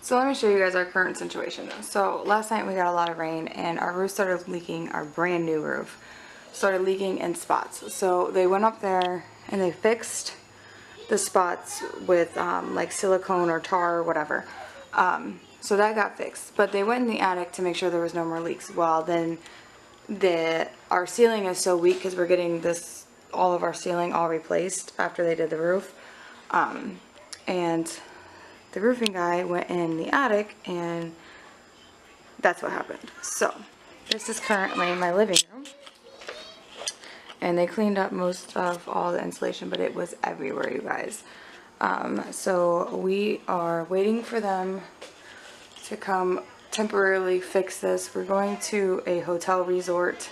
So let me show you guys our current situation. So last night we got a lot of rain and our roof started leaking, our brand new roof started leaking in spots. So they went up there and they fixed the spots with like silicone or tar or whatever. So that got fixed. But they went in the attic to make sure there was no more leaks. Well, then our ceiling is so weak because we're getting all of our ceiling all replaced after they did the roof. And the roofing guy went in the attic and that's what happened. So this is currently my living room and they cleaned up most of all the insulation, but it was everywhere, you guys. So we are waiting for them to come temporarily fix this. We're going to a hotel resort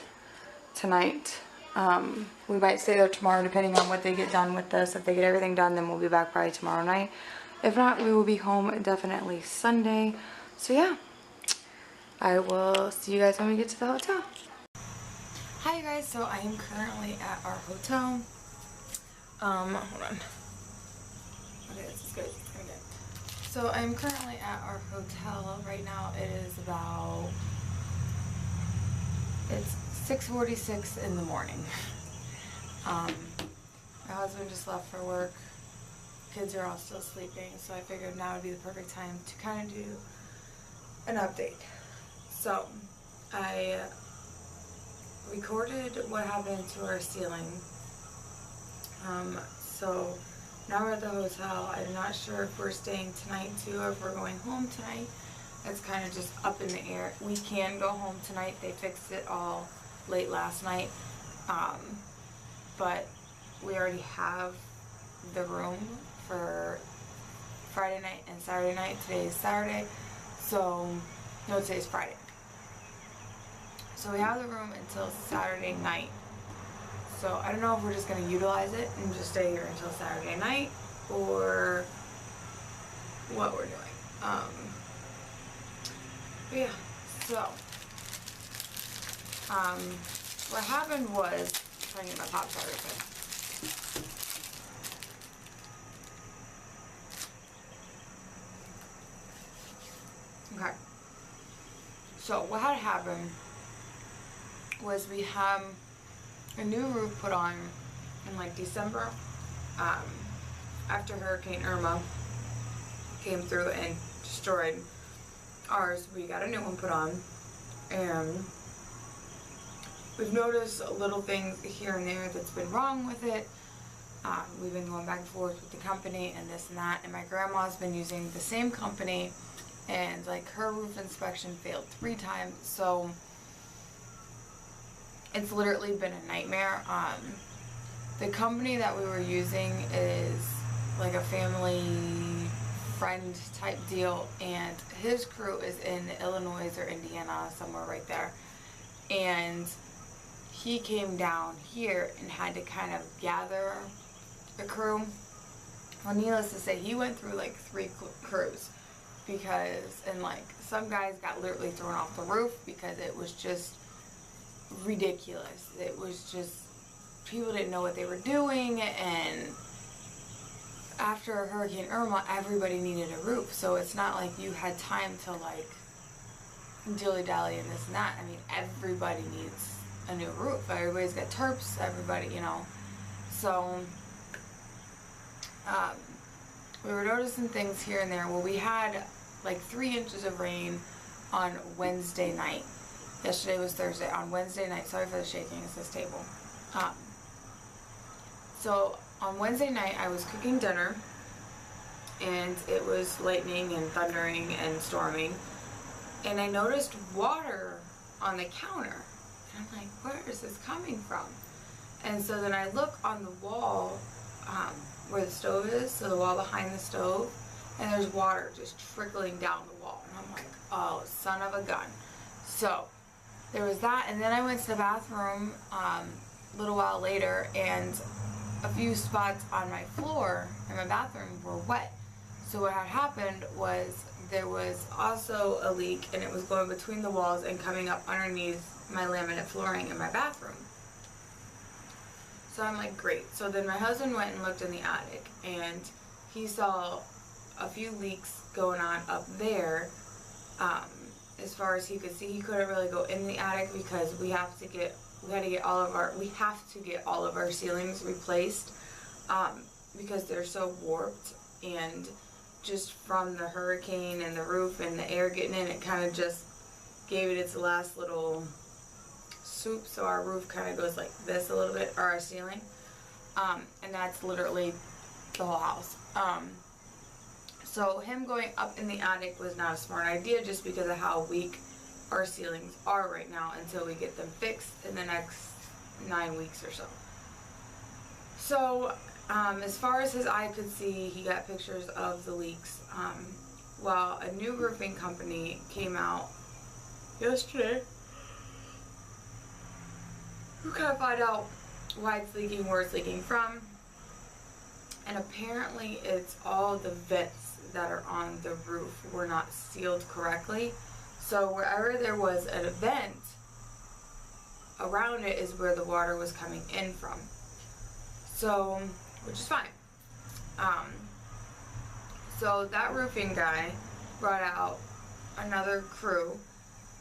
tonight. We might stay there tomorrow depending on what they get done with this. If they get everything done, then we'll be back probably tomorrow night. If not, we will be home definitely Sunday. So yeah, I will see you guys when we get to the hotel. Hi guys, so I am currently at our hotel. Hold on. Okay, this is good. Okay. So I'm currently at our hotel right now. It is it's 6:46 in the morning. My husband just left for work. Kids are all still sleeping, so I figured now would be the perfect time to kind of do an update. So I recorded what happened to our ceiling. So now we're at the hotel. I'm not sure if we're staying tonight too or if we're going home tonight. It's kind of just up in the air. We can go home tonight. They fixed it all late last night. But we already have the room for Friday night and Saturday night. Today is Saturday. So, no, today's Friday. So we have the room until Saturday night. So I don't know if we're just going to utilize it and just stay here until Saturday night or what we're doing. But yeah, so what happened was, I'm trying to get my pop tart open. Okay. So what had happened was we had a new roof put on in like December after Hurricane Irma came through and destroyed ours. We got a new one put on and we've noticed little things here and there that's been wrong with it. We've been going back and forth with the company and this and that, and my grandma's been using the same company and like her roof inspection failed 3 times, so it's literally been a nightmare. The company that we were using is like a family friend type deal, and his crew is in Illinois or Indiana, somewhere right there, and he came down here and had to kind of gather the crew. Well, needless to say, he went through like 3 crews because, and like some guys got literally thrown off the roof because it was just ridiculous. It was just, people didn't know what they were doing, and after Hurricane Irma, everybody needed a roof, so it's not like you had time to like dilly-dally and this and that. I mean, everybody needs a new roof. Everybody's got tarps, everybody, you know. So we were noticing things here and there. Well, we had like 3 inches of rain on Wednesday night. Yesterday was Thursday. On Wednesday night, sorry for the shaking, it's this table. So on Wednesday night I was cooking dinner and it was lightning and thundering and storming, and I noticed water on the counter and I'm like, where is this coming from? And so then I look on the wall where the stove is, so the wall behind the stove, and there's water just trickling down the wall, and I'm like, oh, son of a gun. So there was that, and then I went to the bathroom a little while later, and a few spots on my floor in my bathroom were wet. So what had happened was there was also a leak, and it was going between the walls and coming up underneath my laminate flooring in my bathroom. So I'm like, great. So then my husband went and looked in the attic, and he saw a few leaks going on up there. As far as he could see, he couldn't really go in the attic because we have to get all of our ceilings replaced, because they're so warped, and just from the hurricane and the roof and the air getting in, it kind of just gave it its last little swoop, so our roof kind of goes like this a little bit, or our ceiling, and that's literally the whole house. So him going up in the attic was not a smart idea, just because of how weak our ceilings are right now until we get them fixed in the next 9 weeks or so. So as far as his eye could see, he got pictures of the leaks. Well, a new roofing company came out yesterday who kind of find out why it's leaking, where it's leaking from, and apparently it's all the vents that are on the roof were not sealed correctly. So wherever there was a vent around it is where the water was coming in from. So, which is fine. So that roofing guy brought out another crew,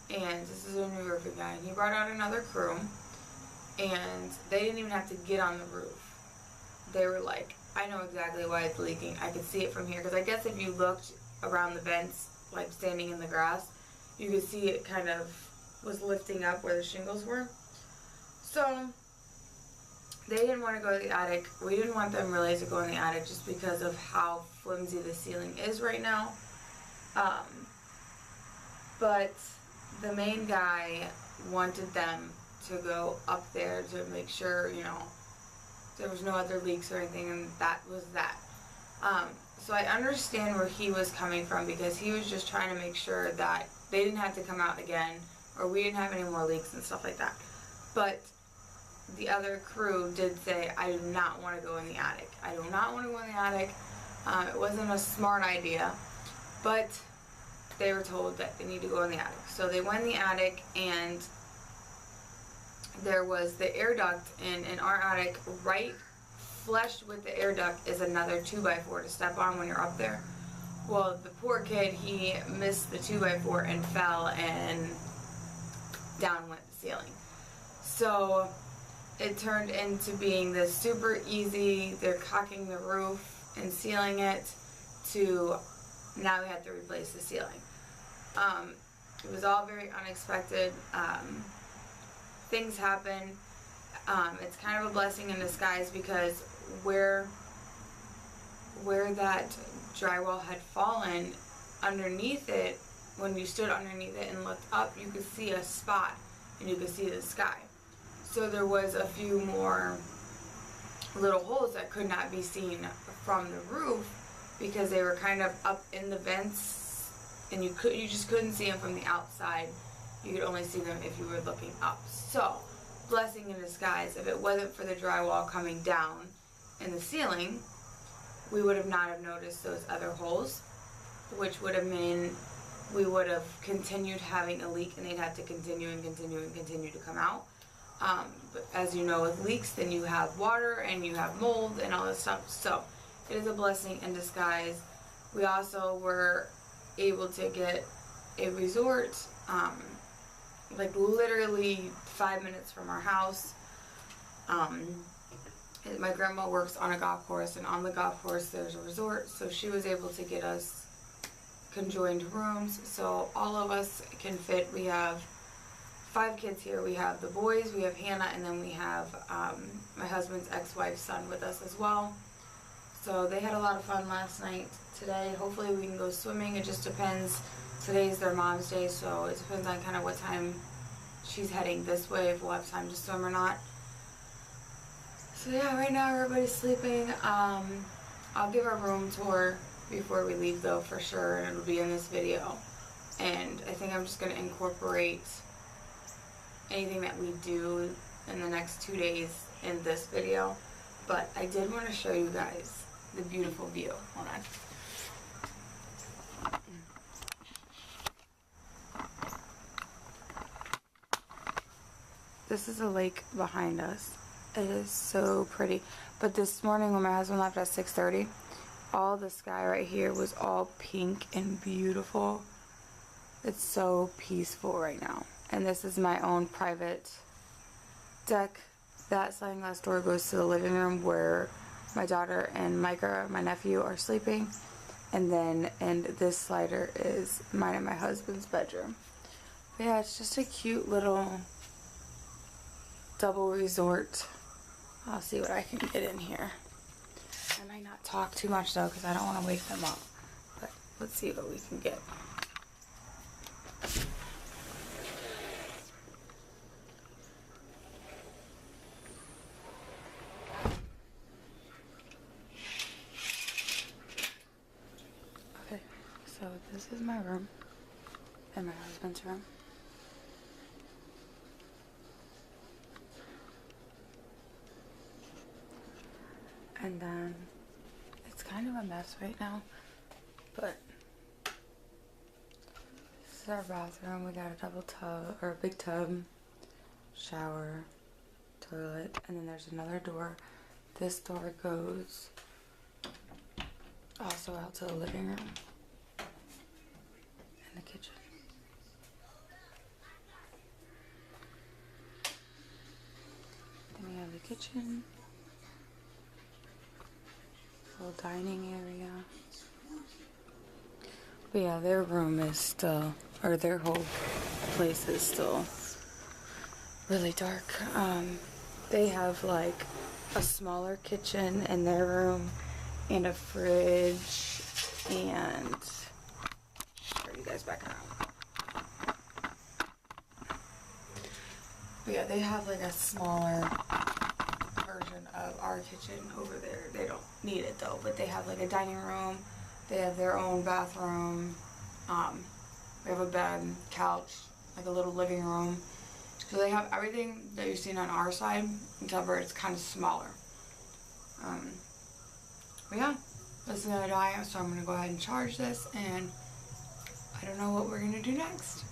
and this is a new roofing guy, and he brought out another crew, and they didn't even have to get on the roof. They were like, I know exactly why it's leaking. I could see it from here, because I guess if you looked around the vents, like standing in the grass, you could see it kind of was lifting up where the shingles were. So they didn't want to go to the attic. We didn't want them really to go in the attic just because of how flimsy the ceiling is right now. But the main guy wanted them to go up there to make sure, you know, there was no other leaks or anything, and that was that. So I understand where he was coming from, because he was just trying to make sure that they didn't have to come out again, or we didn't have any more leaks and stuff like that. But the other crew did say, I do not want to go in the attic. I do not want to go in the attic. It wasn't a smart idea, but they were told that they need to go in the attic. So they went in the attic, and there was the air duct in our attic. Right flush with the air duct is another 2x4 to step on when you're up there. Well, the poor kid, he missed the 2x4 and fell, and down went the ceiling. So it turned into being this super easy, they're caulking the roof and sealing it, to now we have to replace the ceiling. It was all very unexpected. Things happen. It's kind of a blessing in disguise, because where that drywall had fallen, underneath it, when you stood underneath it and looked up, you could see a spot, and you could see the sky. So there was a few more little holes that could not be seen from the roof, because they were kind of up in the vents, and you just couldn't see them from the outside. You could only see them if you were looking up. So, blessing in disguise. If it wasn't for the drywall coming down in the ceiling, we would have not have noticed those other holes, which would have meant we would have continued having a leak, and they'd have to continue and continue and continue to come out. But as you know, with leaks, then you have water and you have mold and all this stuff. So it is a blessing in disguise. We also were able to get a resort, like literally 5 minutes from our house. My grandma works on a golf course, and on the golf course there's a resort, so she was able to get us conjoined rooms, so all of us can fit. We have 5 kids here. We have the boys, we have Hannah, and then we have my husband's ex-wife's son with us as well. So they had a lot of fun last night. Today, hopefully we can go swimming. It just depends. Today's their mom's day, so it depends on kind of what time she's heading this way, if we'll have time to swim or not. So yeah, right now everybody's sleeping. I'll give our room tour before we leave though, for sure, and it'll be in this video. And I think I'm just going to incorporate anything that we do in the next 2 days in this video. But I did want to show you guys the beautiful view. Hold on. This is a lake behind us. It is so pretty. But this morning when my husband left at 6:30, all the sky right here was all pink and beautiful. It's so peaceful right now. And this is my own private deck. That sliding glass door goes to the living room where my daughter and Micah, my nephew, are sleeping. And this slider is mine and my husband's bedroom. But yeah, it's just a cute little double resort. I'll see what I can get in here. I might not talk too much though because I don't want to wake them up. But let's see what we can get. Okay, so this is my room and my husband's room. And then it's kind of a mess right now, but this is our bathroom. We got a double tub, or a big tub, shower, toilet, and then there's another door. This door goes also out to the living room and the kitchen. Then we have the kitchen. Little dining area. But yeah, their room is still, or their whole place is still really dark. They have like a smaller kitchen in their room and a fridge, and I'll show you guys back around. But yeah, they have like a smaller version of our kitchen over there. They don't need it though, but they have like a dining room. They have their own bathroom. We have a bed, couch, like a little living room. So they have everything that you've seen on our side, except for it's kind of smaller. But yeah, this is gonna die, so I'm gonna go ahead and charge this, and I don't know what we're gonna do next.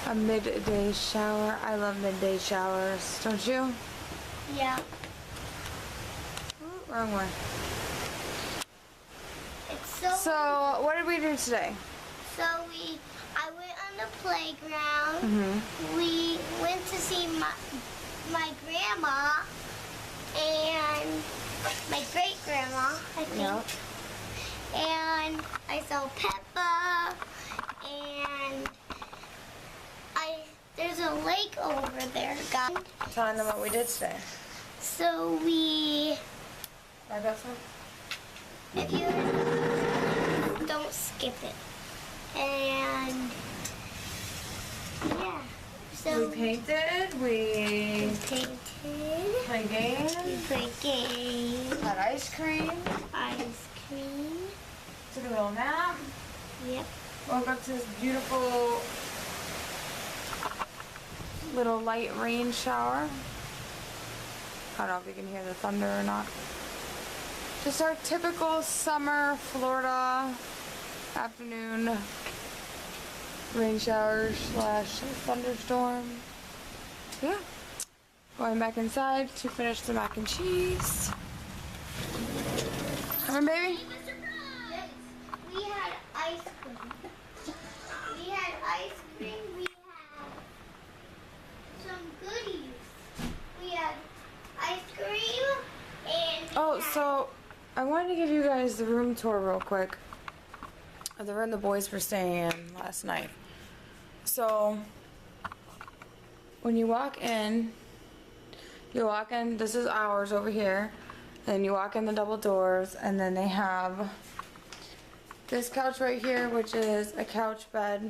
A midday shower. I love midday showers, don't you? Yeah. Ooh, wrong one. It's So, what did we do today? I went on the playground. We went to see my grandma and my great grandma, I think. Yep. And I saw Peppa, and there's a lake over there, guys. Telling them what we did today. So we, I got some. if you don't skip it. And yeah, so We painted, we painted, played games, we played games, had ice cream, ice cream. took a little nap, Yep. woke up to this beautiful little light rain shower. I don't know if you can hear the thunder or not. Just our typical summer Florida afternoon rain showers / thunderstorm. Yeah. Going back inside to finish the mac and cheese. Come on, baby. We had ice cream. We had ice cream. We had some goodies. We had ice cream and Oh, so I wanted to give you guys the room tour real quick. The room the boys were staying in last night. So when you walk in, this is ours over here. Then you walk in the double doors, and then they have this couch right here, which is a couch bed.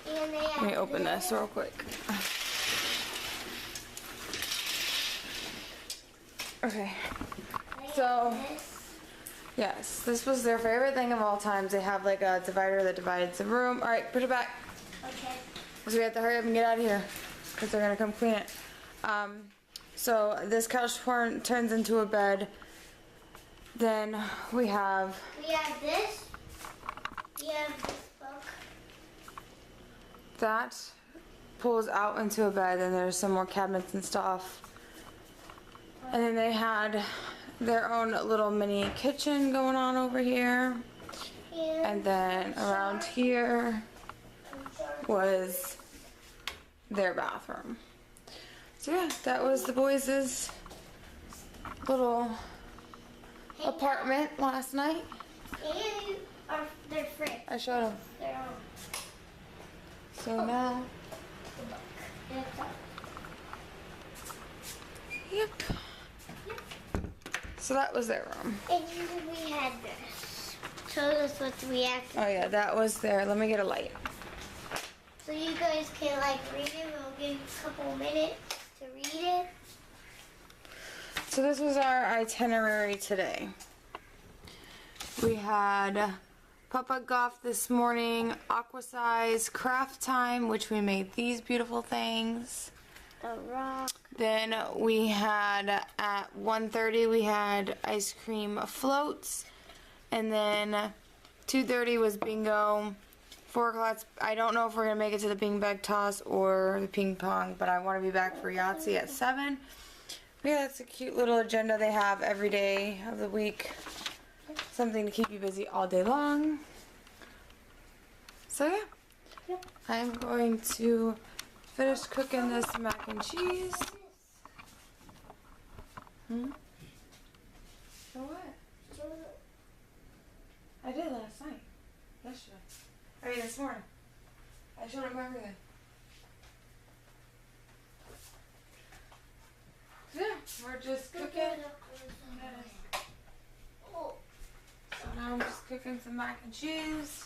and they Let had me open this real quick. Okay. So, yes, this was their favorite thing of all times. They have like a divider that divides the room. Alright, put it back. Okay. So we have to hurry up and get out of here because they're going to come clean it. So this couch turns into a bed. Then we have We have this. We have this book. that pulls out into a bed, and there's some more cabinets and stuff. And then they had their own little mini kitchen going on over here. And then around here was their bathroom. So yeah, that was the boys' little apartment last night. And their fridge. I showed them. Their own So now, book. It's up. yep. So that was their room. And we had this. So that's what we actually. Oh yeah, that was their, let me get a light. So you guys can like read it. We'll give you a couple minutes to read it. So this was our itinerary today. We had putt-putt golf this morning, aqua size craft time, which we made these beautiful things. The rock. Then we had at 1:30 we had ice cream floats, and then 2:30 was bingo. 4 o'clock, I don't know if we're gonna make it to the ping bag toss or the ping pong, but I want to be back for Yahtzee at 7. But yeah, that's a cute little agenda they have every day of the week. Something to keep you busy all day long. So yeah, Yep. I'm going to finish cooking this mac and cheese. So what? I did last night. Yesterday. I mean this morning. I showed him everything. Yeah, we're just cooking. Oh. So now I'm just cooking some mac and cheese.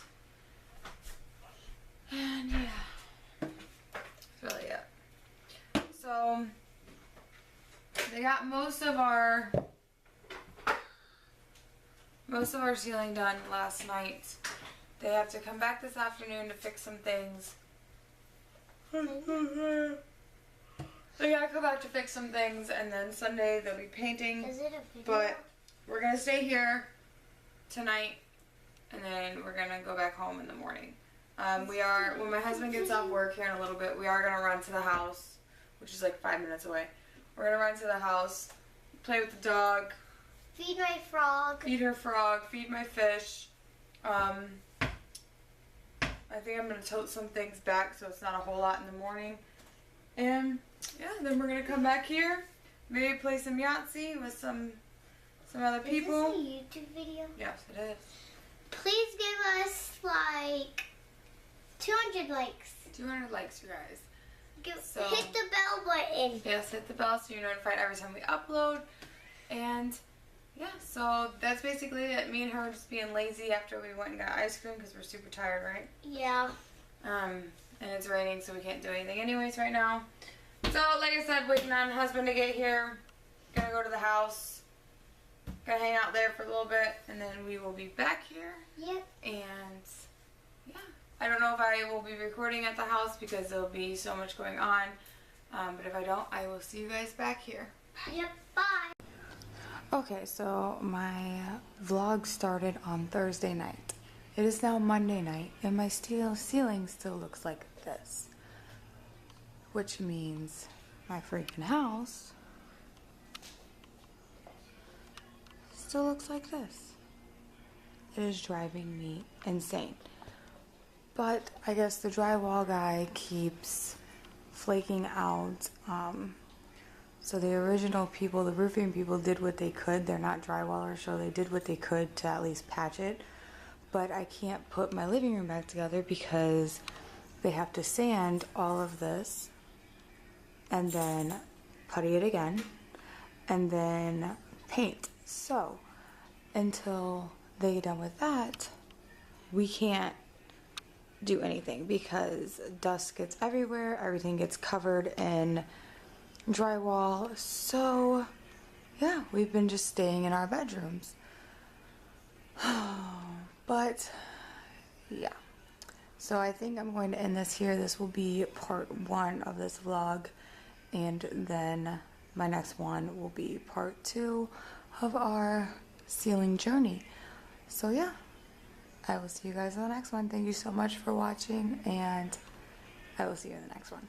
And yeah, that's really it. So they got most of our ceiling done last night. They have to come back this afternoon to fix some things. They gotta come back to fix some things, and then Sunday they'll be painting. Is it a video? But we're gonna stay here tonight, and then we're gonna go back home in the morning. When my husband gets off work here in a little bit, we are gonna run to the house, which is like 5 minutes away. We're gonna run to the house, play with the dog, Feed my frog. feed her frog, feed my fish. I think I'm gonna tote some things back so it's not a whole lot in the morning. And yeah, then we're gonna come back here, maybe play some Yahtzee with some other people. Is this a YouTube video? Yes, it is. Please give us like 200 likes. 200 likes, you guys. Hit the bell button. Yes, hit the bell so you're notified every time we upload. And yeah, so that's basically it. Me and her just being lazy after we went and got ice cream because we're super tired, right? Yeah. And it's raining, so we can't do anything anyways right now. So, like I said, waiting on husband to get here. Gonna go to the house. Gonna hang out there for a little bit, and then we will be back here. Yep. And yeah, I don't know if I will be recording at the house because there'll be so much going on. But if I don't, I will see you guys back here. Bye. Yep. Bye. Okay, so my vlog started on Thursday night. It is now Monday night, and my ceiling still looks like this. Which means my freaking house still looks like this. It is driving me insane. But I guess the drywall guy keeps flaking out. So the original people, the roofing people, did what they could. They're not drywallers, so they did what they could to at least patch it. But I can't put my living room back together because they have to sand all of this and then putty it again and then paint. So until they get done with that, we can't do anything because dust gets everywhere, everything gets covered in drywall. So yeah, we've been just staying in our bedrooms. But yeah, so I think I'm going to end this here. This will be part 1 of this vlog, and then my next one will be part 2 of our ceiling journey. So yeah, I will see you guys in the next one. Thank you so much for watching, and I will see you in the next one.